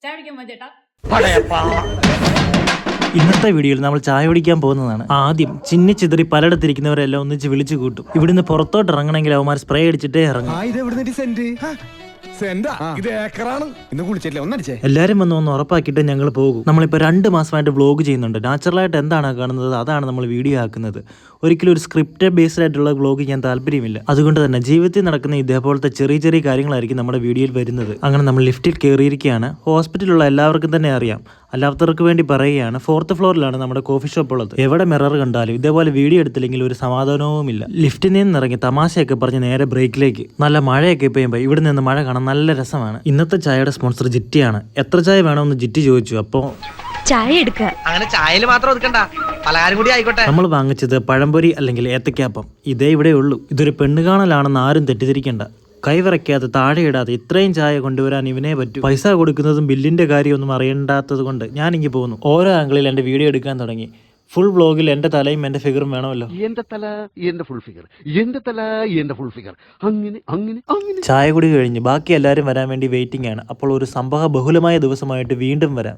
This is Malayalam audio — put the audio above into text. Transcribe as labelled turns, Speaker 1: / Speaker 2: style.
Speaker 1: ചായ കുടിക്കാൻ മതി ചേട്ടാ.
Speaker 2: ഇന്നത്തെ വീഡിയോയിൽ നമ്മൾ ചായ കുടിക്കാൻ പോകുന്നതാണ്. ആദ്യം ചിന്നിച്ചിതറി പലയിടത്തിരിക്കുന്നവരെല്ലാം ഒന്നിച്ച് വിളിച്ചു കൂട്ടും. ഇവിടുന്ന് പുറത്തോട്ട് ഇറങ്ങണമെങ്കിൽ അവന്മാർ സ്പ്രേ അടിച്ചിട്ടേ ഇറങ്ങും. എല്ലാരും ഒന്ന് ഉറപ്പാക്കിയിട്ട് ഞങ്ങൾ പോകും. നമ്മളിപ്പോ 2 മാസമായിട്ട് വ്ലോഗ് ചെയ്യുന്നുണ്ട്. നാച്ചുറലായിട്ട് എന്താണ് കാണുന്നത് അതാണ് നമ്മൾ വീഡിയോ ആക്കുന്നത്. ഒരിക്കലും ഒരു സ്ക്രിപ്റ്റഡ് ബേസ്ഡ് ആയിട്ടുള്ള വ്ലോഗ് ചെയ്യാൻ താല്പര്യമില്ല. അതുകൊണ്ട് തന്നെ ജീവിതത്തിൽ നടക്കുന്ന ഇതേപോലത്തെ ചെറിയ ചെറിയ കാര്യങ്ങളായിരിക്കും നമ്മുടെ വീഡിയോയിൽ വരുന്നത്. അങ്ങനെ നമ്മൾ ലിഫ്റ്റിൽ കയറിയിരിക്കുകയാണ്. ഹോസ്പിറ്റലിലുള്ള എല്ലാവർക്കും തന്നെ അറിയാം. അല്ലാത്തവർക്ക് വേണ്ടി പറയുകയാണ്, 4th ഫ്ലോറിലാണ് നമ്മുടെ കോഫി ഷോപ്പ് ഉള്ളത്. എവിടെ മിറർ കണ്ടാലും ഇതേപോലെ വീഡിയോ എടുത്തില്ലെങ്കിൽ ഒരു സമാധാനവുമില്ല. ലിഫ്റ്റിൽ നിന്ന് ഇറങ്ങി തമാശയൊക്കെ പറഞ്ഞ് നേരെ ബ്രേക്കിലേക്ക്. നല്ല മഴയൊക്കെ പെയ്യുമ്പോൾ ഇവിടെ നിന്ന് മഴ കാണാൻ നല്ല രസമാണ്. ഇന്നത്തെ ചായയുടെ സ്പോൺസർ ജിറ്റിയാണ്. എത്ര ചായ വേണമെന്ന് ജിറ്റി ചോദിച്ചു. അപ്പോൾ
Speaker 3: ചായ എടുക്കുക. അങ്ങനെ ചായയിൽ മാത്രം ഒതുക്കണ്ട, പലഹാരം കൂടി ആയിക്കോട്ടെ.
Speaker 2: നമ്മൾ വാങ്ങിച്ചത് പഴംപൊരി അല്ലെങ്കിൽ ഏത്തക്കാപ്പം. ഇതേ ഇവിടെ ഉള്ളൂ. ഇതൊരു പെണ്ണ് കാണലാണെന്ന് ആരും തെറ്റിദ്ധരിക്കണ്ട. കൈവിറയ്ക്കാതെ താഴെയിടാതെ ഇത്രയും ചായ കൊണ്ടുവരാൻ ഇവനെ പറ്റൂ. പൈസ കൊടുക്കുന്നതും ബില്ലിന്റെ കാര്യമൊന്നും അറിയേണ്ടാത്തത് കൊണ്ട് ഞാനിങ്ങി പോകുന്നു. ഓരോ ആംഗിളിൽ എൻ്റെ വീഡിയോ എടുക്കാൻ തുടങ്ങി. ഫുൾ വ്ലോഗിൽ എൻ്റെ തലയും എൻ്റെ ഫിഗറും വേണമല്ലോ.
Speaker 4: എന്റെ തല എന്റെ ഫുൾ ഫിഗർ, എന്റെ തല എന്റെ ഫുൾ ഫിഗർ, അങ്ങനെ അങ്ങനെ അങ്ങനെ.
Speaker 2: ചായ കുടി കഴിഞ്ഞ് ബാക്കി എല്ലാവരും വരാൻ വേണ്ടി വെയിറ്റിംഗ് ആണ്. അപ്പോൾ ഒരു സംഭവ ബഹുലമായ ദിവസമായിട്ട് വീണ്ടും വരാം.